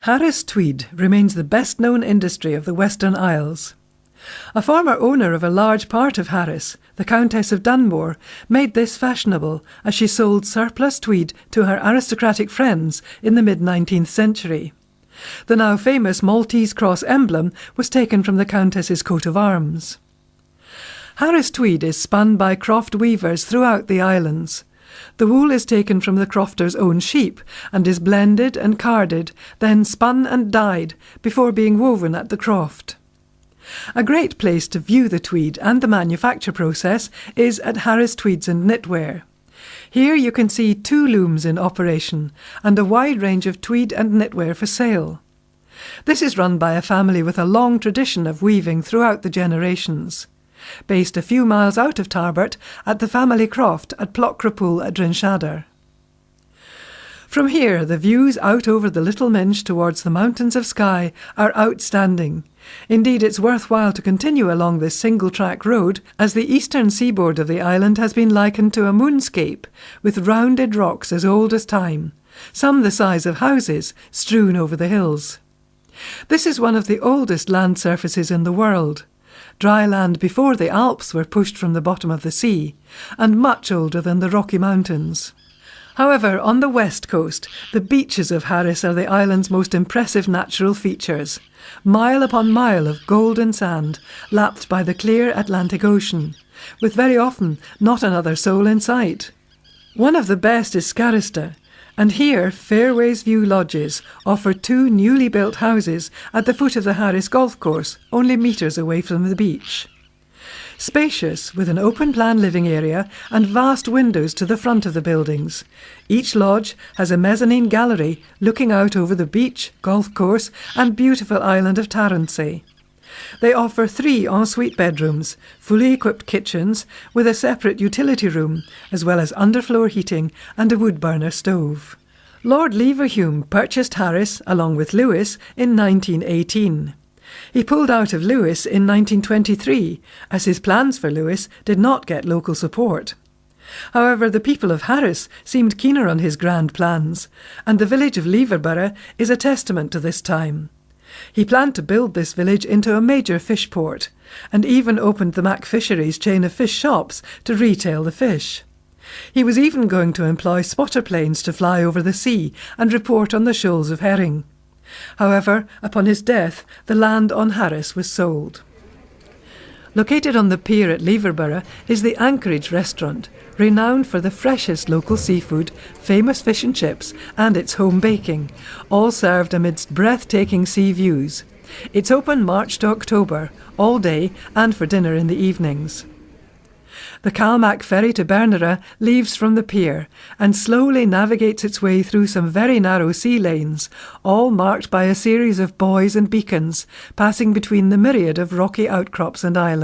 Harris Tweed remains the best-known industry of the Western Isles. A former owner of a large part of Harris, the Countess of Dunmore, made this fashionable as she sold surplus tweed to her aristocratic friends in the mid-19th century. The now famous Maltese cross emblem was taken from the Countess's coat of arms. Harris tweed is spun by croft weavers throughout the islands. The wool is taken from the crofter's own sheep and is blended and carded, then spun and dyed before being woven at the croft. A great place to view the tweed and the manufacture process is at Harris Tweeds and Knitwear. Here you can see 2 looms in operation and a wide range of tweed and knitwear for sale. This is run by a family with a long tradition of weaving throughout the generations. Based a few miles out of Tarbert at the family croft at Plocrapool at Drenshader. From here, the views out over the Little Minch towards the mountains of Skye are outstanding. Indeed, it's worthwhile to continue along this single-track road, as the eastern seaboard of the island has been likened to a moonscape, with rounded rocks as old as time, some the size of houses, strewn over the hills. This is one of the oldest land surfaces in the world. Dry land before the Alps were pushed from the bottom of the sea, and much older than the Rocky Mountains. However, on the west coast, the beaches of Harris are the island's most impressive natural features, mile upon mile of golden sand, lapped by the clear Atlantic Ocean, with very often not another soul in sight. One of the best is Scarista, and here Fairways View Lodges offer 2 newly built houses at the foot of the Harris Golf Course, only metres away from the beach. Spacious, with an open-plan living area and vast windows to the front of the buildings. Each lodge has a mezzanine gallery looking out over the beach, golf course and beautiful island of Tarrantse. They offer 3 ensuite bedrooms, fully equipped kitchens with a separate utility room, as well as underfloor heating and a wood burner stove. Lord Leverhulme purchased Harris, along with Lewis, in 1918. He pulled out of Lewis in 1923, as his plans for Lewis did not get local support. However, the people of Harris seemed keener on his grand plans, and the village of Leverborough is a testament to this time. He planned to build this village into a major fish port, and even opened the Mac Fisheries chain of fish shops to retail the fish. He was even going to employ spotter planes to fly over the sea and report on the shoals of herring. However, upon his death, the land on Harris was sold. Located on the pier at Leverborough is the Anchorage restaurant, renowned for the freshest local seafood, famous fish and chips, and its home baking, all served amidst breathtaking sea views. It's open March to October, all day, and for dinner in the evenings. The Calmac ferry to Bernera leaves from the pier and slowly navigates its way through some very narrow sea lanes, all marked by a series of buoys and beacons, passing between the myriad of rocky outcrops and islands.